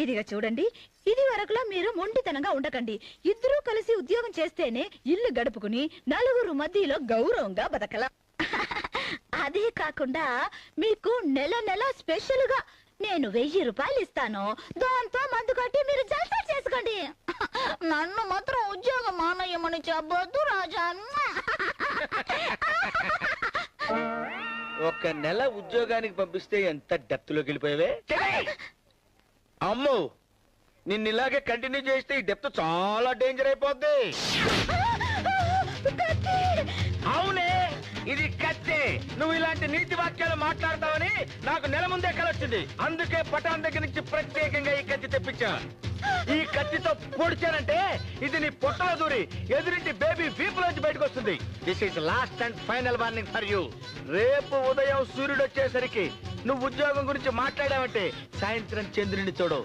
ఇదిగా చూడండి, ఇది వరకులా మీరు మొండితనంగా ఉండకండి. ఇద్దరూ కలిసి ఉద్యోగం చేస్తేనే ఇల్లు గడుపుకుని నలుగురు మధ్యలో గౌరవంగా బతకలా. అదే కాకుండా మీకు నెల నెల స్పెషల్ గా నేను 1000 రూపాయలు ఇస్తాను. దాంతో మందు కట్టి మీరు జల్సా చేసుకోండి. నన్ను మాత్రం ఉద్యోగం మానేయమని చెప్పొద్దు రాజా. ఒక నెల ఉద్యోగానికి పంపిస్తే ఎంత డెప్త్ లోకి వెళ్ళిపోయావే. అమ్మో, నిన్ను ఇలాగే కంటిన్యూ చేస్తే ఈ డెప్త్ చాలా డేంజర్ అయిపోద్ది. అవునే, ఇది కత్తి. నువ్వు ఇలాంటి నీతి వాక్యాలు మాట్లాడతావని నాకు నెల ముందే కలొచ్చింది. అందుకే పటాన్ దగ్గర నుంచి ప్రత్యేకంగా ఈ కత్తి తెప్పించా. ఈ కత్తితో పొడిచానంటే ఇది నీ పొట్టలో దూరి ఎదురింటి బేబీ వీపులోంచి బయటకు వస్తుంది. This is lost and final warning for you. రేపు ఉదయం సూర్యుడు వచ్చేసరికి నువ్వు ఉద్యోగం గురించి మాట్లాడావంటే సాయంత్రం చంద్రుని చూడు.